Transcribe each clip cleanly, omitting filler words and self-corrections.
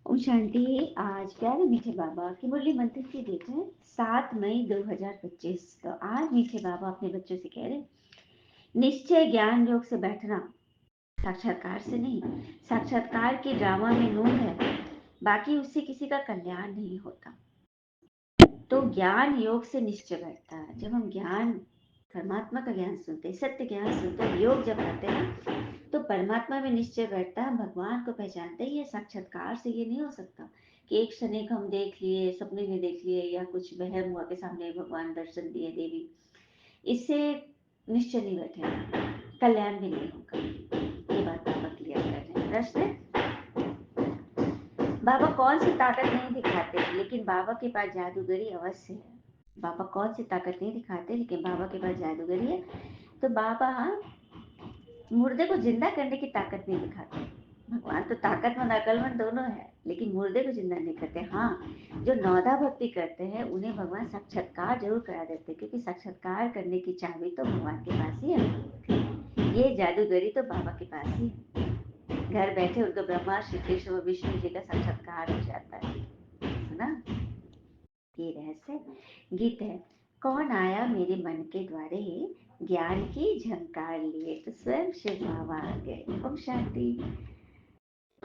ओम शांति। आज प्यारे मीठे बाबा की मुरली मंत्र की डेट है 7 मई 2025। तो आज मीठे बाबा अपने बच्चों से कह रहे, निश्चय ज्ञान योग से बैठना, साक्षात्कार से नहीं। साक्षात्कार के ड्रामा में नूर है, बाकी उससे किसी का कल्याण नहीं होता। तो ज्ञान योग से निश्चय बैठता है। जब हम ज्ञान, परमात्मा का ज्ञान सुनते, सत्य ज्ञान सुनते, योग जब करते हैं तो परमात्मा में निश्चय बैठता है, भगवान को पहचानते ही। ये साक्षात्कार से ये नहीं हो सकता कि एक क्षणिक हम देख लिए, सपने में देख लिए, या कुछ वहम हुआ के सामने भगवान दर्शन दिए, देवी, इससे निश्चय नहीं बैठेगा, कल्याण भी नहीं होगा। ये बात बाबा क्लियर कर रहे हैं। प्रश्न, बाबा कौन सी ताकत नहीं दिखाते, लेकिन बाबा के पास जादूगरी अवश्य है। बाबा कौन सी ताकत नहीं दिखाते, लेकिन बाबा के पास जादूगरी है। तो बाबा मुर्दे को जिंदा करने की ताकत नहीं दिखाते। भगवान तो ताकतमंद अकलमंद दोनों है, लेकिन मुर्दे को जिंदा नहीं करते। हाँ, जो नौदा भक्ति करते हैं उन्हें भगवान साक्षात्कार जरूर करा देते, क्योंकि साक्षात्कार करने की चाबी तो भगवान के पास ही है। ये जादूगरी तो बाबा के पास ही है। घर बैठे उनको ब्रह्मा, श्री कृष्ण और विष्णु जी का साक्षात्कार हो जाता है। सुना, ये रहस्य गीत है। कौन आया मेरे मन के द्वारे, ज्ञान की झंकार लिए, तो स्वयं शिव बाबा आ गए। ओम शांति।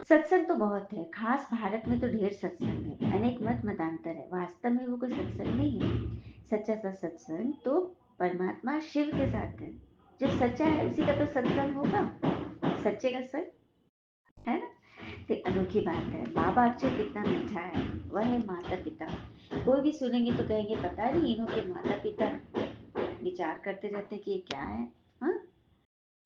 सत्संग तो बहुत है, खास भारत में तो ढेर सत्संग है, अनेक मत मतांतर है। वास्तव में वो कोई सत्संग नहीं है। सच्चा सा सत्संग तो परमात्मा शिव के साथ है। जो सच्चा है उसी का तो सत्संग होगा, सच्चे का सत्संग, है ना। तो अनोखी बात है, बाबा अक्षर कितना मीठा है। वह है माता पिता। कोई भी सुनेंगे तो कहेंगे पता नहीं इन्हों के माता पिता, विचार करते रहते कि ये क्या है। हाँ,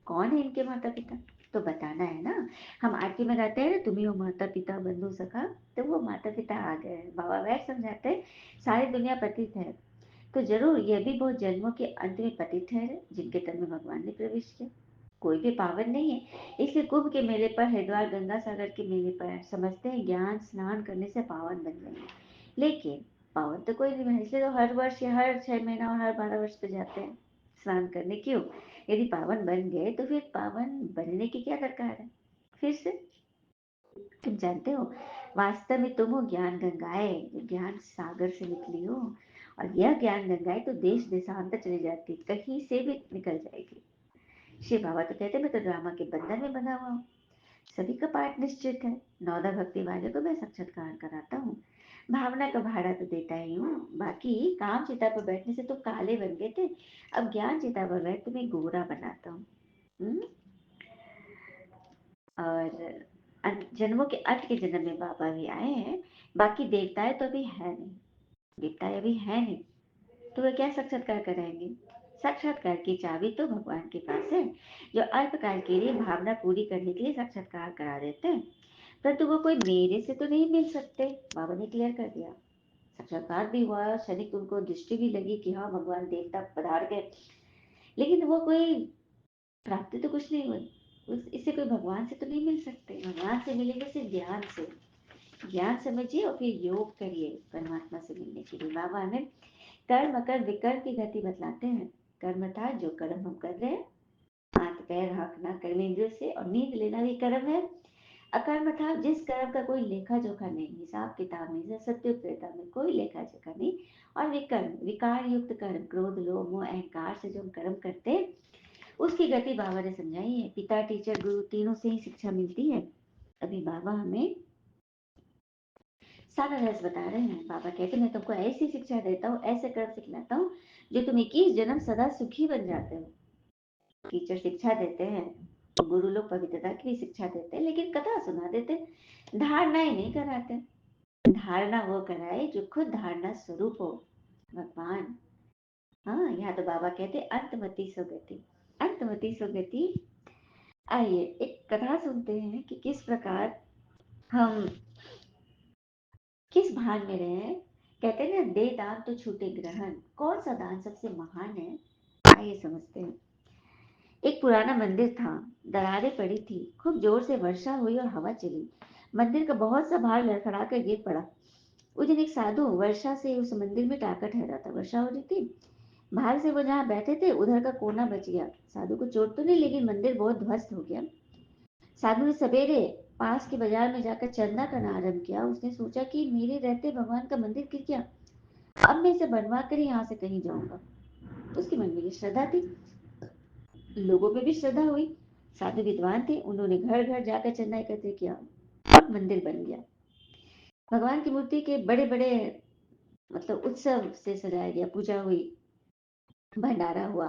कौन है इनके माता पिता, तो बताना है ना। हम आरती में गाते हैं ना, तुम्ही हो माता पिता बंधु सखा, तो वो माता पिता आ गए। बाबा वैसे समझाते हैं, सारी दुनिया पतित है, तो जरूर यह भी बहुत जन्मों के अंत में पतित है, जिनके तन में भगवान ने प्रवेश किया। कोई भी पावन नहीं है। इसलिए कुंभ के मेले पर, हरिद्वार गंगा सागर के मेले पर समझते हैं ज्ञान स्नान करने से पावन बन जाएंगे, लेकिन पावन तो कोई नहीं बने। इसलिए तो हर वर्ष या हर 6 महीना और हर 12 वर्ष पे जाते हैं स्नान करने। क्यों? यदि पावन बन गए तो फिर पावन बनने की क्या दरकार है फिर से। तुम जानते हो, वास्तव में तुम हो ज्ञान गंगाएं, जो ज्ञान सागर से निकली हो। और यह ज्ञान गंगाएं तो देश देशांतर चली जाती, कहीं से भी निकल जाएगी। शिव बाबा तो कहते मैं तो ड्रामा के बंधन में बंधा हुआ हूँ। सभी का पाठ निश्चित है। नौदा भक्ति वाले को मैं साक्षात्कार कराता हूँ, भावना का भाड़ा तो देता ही हूँ। बाकी काम चिता पर बैठने से तो काले बन गए थे, अब ज्ञान चिता पर बैठ तुम्हें गोरा बनाता हूँ। हम्म? और जन्मों के अंत के जन्म में बाबा भी आए हैं। बाकी देवताएं तो अभी है नहीं, देवताएं अभी है नहीं, तो वे क्या साक्षात्कार कराएंगे। साक्षात्कार की चाबी तो भगवान के पास है, जो अल्पकाल के लिए भावना पूरी करने के लिए साक्षात्कार करा देते हैं। परंतु वो कोई मेरे से तो नहीं मिल सकते, बाबा ने क्लियर कर दिया। साक्षात्कार भी हुआ, क्षणिक उनको दृष्टि भी लगी कि हाँ भगवान देवता पधार गए, लेकिन वो कोई प्राप्ति तो कुछ नहीं हुई। इससे कोई भगवान से तो नहीं मिल सकते। भगवान से मिलेंगे सिर्फ ज्ञान से। ज्ञान समझिए और फिर योग करिए परमात्मा से मिलने के लिए। बाबा हमें कर्म कर विकर्म की गति बतलाते हैं। कर्म था जो कर्म हम कर रहे हैं, हाथ पैर हाँकना कर्मेंद्रियों से, और नींद लेना भी कर्म है। अकर्म था जिस कर्म का कोई लेखा जोखा नहीं, हिसाब किताब नहीं, सत्य त्रेता में कोई लेखा जोखा नहीं। और विकर्म, विकार युक्त कर्म, क्रोध लोभ मोह अहंकार से जो हम कर्म करते हैं, उसकी गति बाबा ने समझाई है। पिता टीचर गुरु तीनों से ही शिक्षा मिलती है। अभी बाबा हमें सारा रहस्य बता रहे हैं। बाबा कहते हैं मैं तुमको ऐसी शिक्षा देता हूँ, ऐसे कर्म सिखलाता हूँ, जो तुम 21 जन्म सदा सुखी बन जाते हो। टीचर शिक्षा देते हैं, गुरु लोग पवित्रता की भी शिक्षा देते हैं, लेकिन कथा सुना देते, धारणाएं नहीं कराते। धारणा वो कराए जो खुद धारणा स्वरूप हो, भगवान। हाँ, यहाँ तो बाबा कहते अंतमति सुगति, अंतमति सुगति। आइए एक कथा सुनते हैं कि किस प्रकार हम किस भान में रहे। कहते हैं ना, दे दान तो छूटे ग्रहण, कौन सा दान सबसे महान है। आइए समझते हैं। एक पुराना मंदिर था, दरारें पड़ी थी, खूब जोर से वर्षा हुई और हवा चली, मंदिर का बहुत सा भार लड़खड़ा कर गिर पड़ा। उस दिन एक साधु वर्षा से उस मंदिर में टाका ठहरा था। वर्षा हो रही थी, भाग से वो जहाँ बैठे थे उधर का कोना बच गया। साधु को चोट तो नहीं, लेकिन मंदिर बहुत ध्वस्त हो गया। साधु ने सवेरे पास के बाजार में जाकर चंदा करना आरंभ किया। उसने सोचा कि मेरे रहते भगवान का मंदिर गिर गया, अब मैं इसे बनवा कर ही यहाँ से कहीं जाऊंगा। उसके मन में ये श्रद्धा थी, लोगों में भी श्रद्धा हुई। साधु विद्वान थे, उन्होंने घर घर जाकर चंदा एकत्र किया और मंदिर बन गया। भगवान की मूर्ति के बड़े बड़े मतलब उत्सव से सजाया गया, पूजा हुई, भंडारा हुआ,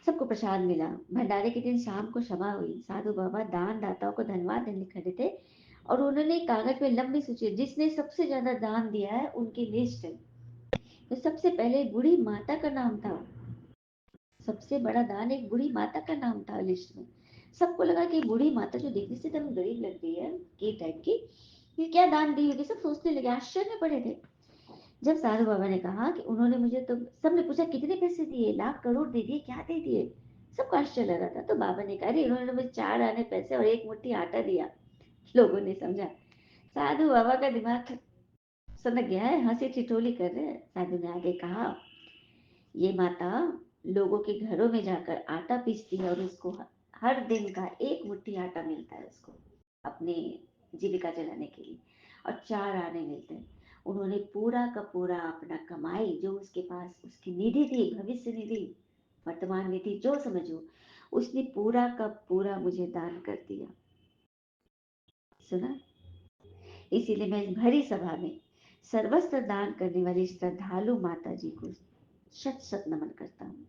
सबको प्रसाद मिला। भंडारे के दिन शाम को सभा हुई। साधु बाबा दान दाताओं को धन्यवाद देने खड़े थे और उन्होंने कागज में लंबी सूची, जिसने सबसे ज्यादा दान दिया है उनकी लिस्ट। तो सबसे पहले बूढ़ी माता का नाम था, सबसे बड़ा दान एक बूढ़ी माता का नाम था लिस्ट में। सबको लगा कि बूढ़ी माता जो देखने से एकदम गरीब लग रही है की टाइप की, ये क्या दान दी होगी, सब सोचने लगे, आश्चर्य में पड़े थे। जब साधु बाबा ने कहा कि उन्होंने मुझे, तो सबने पूछा कितने पैसे दिए, लाख करोड़ दे दिए, क्या दे दिए। सबको आश्चर्य लगा था। तो बाबा ने कहा अरे उन्होंने मुझे 4 आने पैसे और एक मुट्ठी आटा दिया। लोगों ने समझा साधु बाबा का दिमाग सनक गया है, हंसी ठिठोली कर रहे हैं। साधु ने आगे कहा ये माता लोगों के घरों में जाकर आटा पीसती है और उसको हर दिन का एक मुट्ठी आटा मिलता है उसको अपने जीविका चलाने के लिए, और 4 आने मिलते हैं। उन्होंने पूरा का पूरा अपना कमाई जो उसके पास उसकी निधि थी, भविष्य निधि, वर्तमान निधि जो समझो, उसने पूरा का पूरा मुझे दान कर दिया। सुना। इसीलिए मैं इस भरी सभा में सर्वस्व दान करने वाली श्रद्धालु माता जी को शत शत नमन करता हूँ।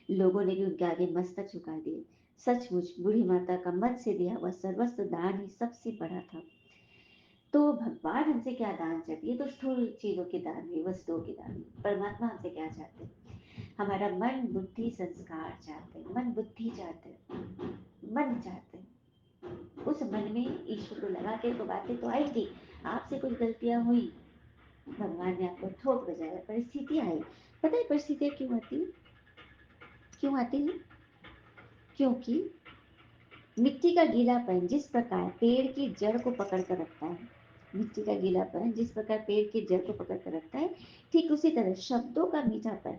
लोगों ने भी उनके आगे मस्तक झुका दिए। सचमुच बूढ़ी माता का मन से दिया हुआ सर्वस्व दान ही सबसे बड़ा था। तो भगवान हमसे क्या दान चाहती है, तो स्थूल चीजों के दान भी, वस्तुओं के दान भी। परमात्मा हमसे क्या चाहते हैं, हमारा मन बुद्धि संस्कार चाहते हैं, मन बुद्धि चाहते हैं, मन चाहते हैं। उस मन में ईश्वर को लगा के तो बातें तो आएंगी। आपसे कुछ गलतियां हुई, भगवान ने आपको ठोक बजाया, परिस्थितियां आई। पता है परिस्थितियां क्यों आती है, क्यों आती है? क्योंकि मिट्टी का गीलापन जिस प्रकार पेड़ की जड़ को पकड़ कर रखता है, मिट्टी का गीलापन जिस प्रकार पेड़ की जड़ को पकड़ कर रखता है, ठीक उसी तरह शब्दों का मीठापन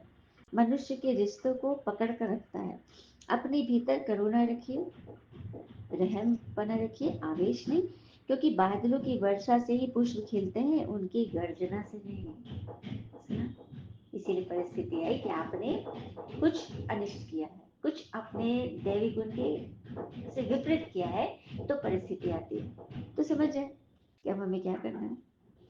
मनुष्य के रिश्तों को पकड़ कर रखता है। अपने भीतर करुणा रखिए, रहम बना रखिए, आवेश नहीं, क्योंकि बादलों की वर्षा से ही पुष्प खिलते हैं, उनकी गर्जना से नहीं। सुना? इसीलिए परिस्थिति आई कि आपने कुछ अनिष्ट किया है, कुछ अपने दैवी गुण के से विपरीत किया है, तो परिस्थिति आती है। तो समझ जाए कि अब हमें क्या करना है।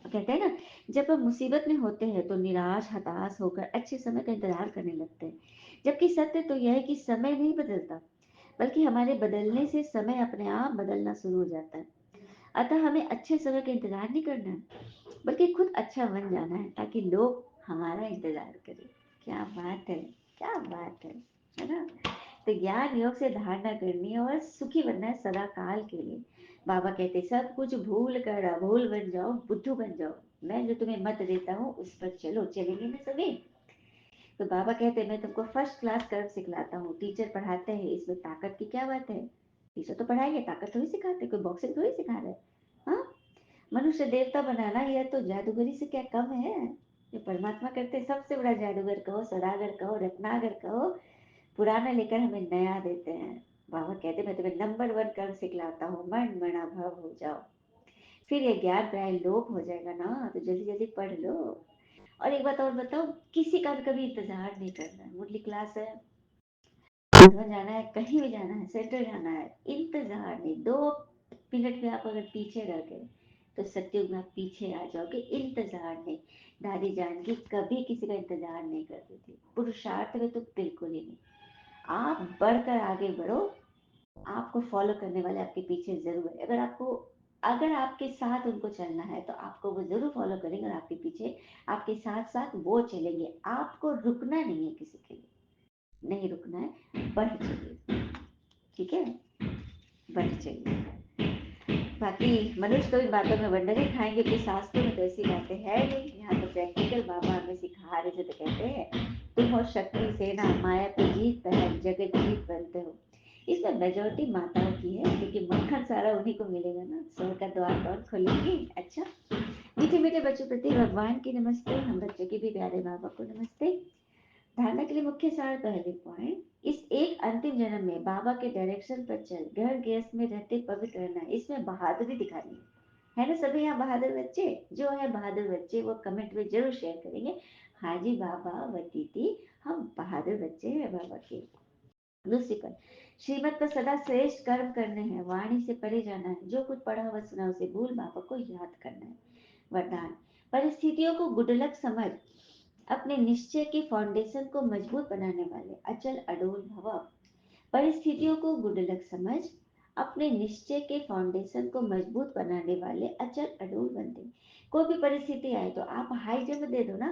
कहते हैं ना, जब हम मुसीबत में होते हैं तो निराश हताश होकर अच्छे समय का इंतजार करने लगते हैं, जबकि सत्य तो यह है कि समय नहीं बदलता, बल्कि हमारे बदलने से समय अपने आप बदलना शुरू हो जाता है। अतः हमें अच्छे समय का इंतजार नहीं करना है, बल्कि खुद अच्छा बन जाना है, ताकि लोग हमारा इंतजार करें। क्या बात है, क्या बात है ना। तो ज्ञान योग से धारणा करनी है और सुखी बनना है सदा काल के लिए। बाबा कहते सब कुछ भूल कर अभूल बन जाओ, बुद्धू बन जाओ, मैं जो तुम्हें मत देता हूँ उस पर चलो। चलेंगे ना सभी? तो बाबा कहते मैं तुमको फर्स्ट क्लास कर्म सिखलाता हूँ, टीचर पढ़ाते हैं, इसमें ताकत की क्या बात है। टीचर तो पढ़ाएंगे, ताकत थोड़ी सिखाते, कोई बॉक्सिंग थोड़ी सिखा रहे। हाँ, मनुष्य देवता बनाना यह तो जादूगरी से क्या कम है। जो परमात्मा करते सबसे बड़ा जादूगर कहो, सौदागर कहो, रत्नागर कहो, पुराना लेकर हमें नया देते हैं। बाबा कहते मैं तुम्हें नंबर 1 कर्म सिखलाता हूँ, मन मना भव हो जाओ, फिर ये ज्ञान प्राय लोप हो जाएगा ना, तो जल्दी जल्दी पढ़ लो। और एक बात और बताओ, किसी का भी कभी इंतजार नहीं करना है। मुरली क्लास है, घर जाना है, कहीं भी जाना है, सेंटर जाना है, इंतजार नहीं। 2 मिनट में आप अगर पीछे रह गए तो सत्युग में आप पीछे आ जाओगे। इंतजार नहीं। दादी जानकी कभी किसी का इंतजार नहीं करती थी, पुरुषार्थ में तो बिल्कुल ही नहीं। आप बढ़कर आगे बढ़ो, आपको फॉलो करने वाले आपके पीछे जरूर है। अगर आपके साथ उनको चलना है तो आपको वो जरूर फॉलो करेंगे, और आपके पीछे आपके साथ साथ वो चलेंगे। आपको रुकना नहीं है, किसी के लिए नहीं रुकना है, बढ़ चलिए। ठीक है, बढ़ चलिए। बाकी मनुष्य तो इन बातों में वंडर ही खाएंगे कि शास्त्रों में तो ऐसी बातें है नहीं। यहाँ तो प्रैक्टिकल बाबा हमें सिखा रहे थे। तो कहते हैं तुम हो शक्ति सेना, माया पे जीत पहन, जगत जीत बनते हो। इसमें मेजोरिटी माताओं की है, क्योंकि मक्खन सारा उन्हीं को मिलेगा ना, स्वर्ग का द्वार कौन खोलेंगे। अच्छा, मीठे मीठे बच्चों प्रति भगवान की नमस्ते, हम बच्चों के भी प्यारे बाबा को नमस्ते। धारणा के लिए मुख्य सार पहले पॉइंट, इस एक अंतिम जन्म में बाबा के डायरेक्शन पर चल घर गृहस्थ में रहते पवित्र रहना, इसमें बहादुरी दिखानी है ना। सभी यहाँ बहादुर बच्चे, जो है बहादुर बच्चे वो कमेंट में जरूर शेयर करेंगे, हाँ जी बाबा व दीदी हम बहादुर बच्चे हैं बाबा के। दूसरी पर, श्रीमत पर सदा श्रेष्ठ कर्म करने हैं, वाणी से परे जाना है, जो कुछ पढ़ा व सुना उसे भूल बाबा को याद करना है। वरदान, परिस्थितियों को गुडलक समझ अपने निश्चय के फाउंडेशन को मजबूत बनाने वाले अचल अडोल भव। परिस्थितियों को गुडलक समझ अपने निश्चय के फाउंडेशन को मजबूत बनाने वाले अचल अडोल बनते। कोई भी परिस्थिति आए तो आप हाई जंप दे दो ना,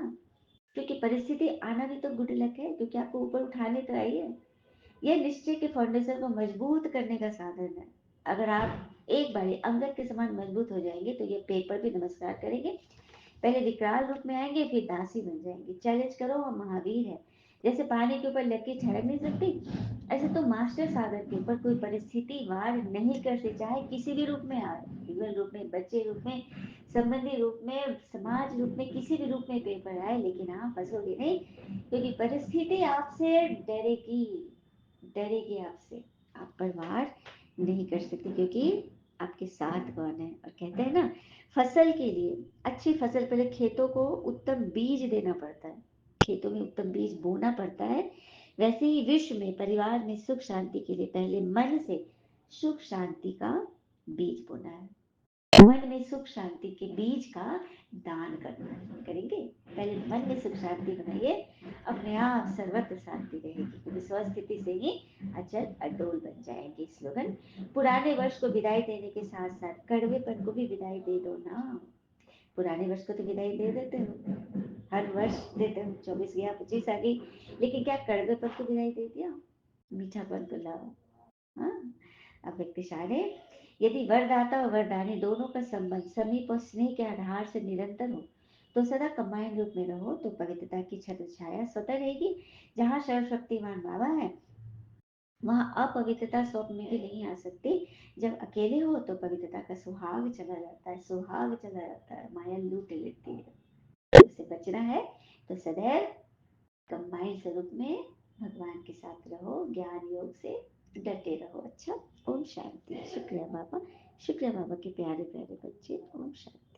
क्योंकि परिस्थिति आना भी तो गुडलक है, क्योंकि आपको ऊपर उठाने तो आई है। यह निश्चय के फाउंडेशन को मजबूत करने का साधन है। अगर आप एक बार अंगद के समान मजबूत हो जाएंगे तो ये पेपर भी नमस्कार करेंगे। पहले विकराल रूप में आएंगे फिर दासी बन जाएंगे। चैलेंज करो हम महावीर है। जैसे पानी के ऊपर लकीर ठहर नहीं सकती, ऐसे तो मास्टर सागर के ऊपर कोई परिस्थिति वार नहीं करते, चाहे किसी भी रूप में आए, युगल रूप में, बच्चे रूप में, संबंधी रूप में, समाज रूप में, किसी भी रूप में पेपर आए, लेकिन आप फंसोगे नहीं, क्योंकि परिस्थिति आपसे डरेगी, डरेगी आपसे। आप पर वार नहीं कर सकती, क्योंकि आपके साथ कौन है। और कहते हैं ना, फसल के लिए अच्छी फसल पहले खेतों को उत्तम बीज देना पड़ता है, खेतों में उत्तम बीज बोना पड़ता है। वैसे ही विश्व में परिवार में सुख शांति के लिए पहले मन से सुख शांति का बीज बोना है। मन में सुख शांति के बीज का दान करना है, करेंगे। पहले मन में सुख शांति बनाइए, अपने आप सर्वत्र शांति रहेगी, क्योंकि स्वस्थिति से ही अचल अडोल बन जाएंगे। स्लोगन, पुराने वर्ष को विदाई देने के साथ साथ कड़वेपन को भी विदाई दे दो ना। पुराने वर्ष को तो विदाई दे देते हो, हर वर्ष देते हो, 24 गया 25 आ गई, लेकिन क्या कड़वेपन को विदाई दे दिया? मीठापन को लाओ। हाँ, अब व्यक्तिशाल है। यदि वरदाता और वरदानी दोनों का संबंध समीप और स्नेह के आधार से निरंतर हो तो सदा कंबाइन रूप में रहो तो पवित्रता की छत्र छाया स्वतः रहेगी। जहाँ सर्वशक्तिमान बाबा है वहाँ अपवित्रता स्वप्न में भी नहीं आ सकती। जब अकेले हो तो पवित्रता का सुहाग चला जाता है, सुहाग चला जाता है, माया लूट लेती है। उससे बचना है तो सदैव कंबाइंड स्वरूप में भगवान के साथ रहो, ज्ञान योग से डटे रहो। अच्छा, ओम शांति। शुक्रिया बाबा, शुक्रिया बाबा के प्यारे प्यारे बच्चे। ओम शांति।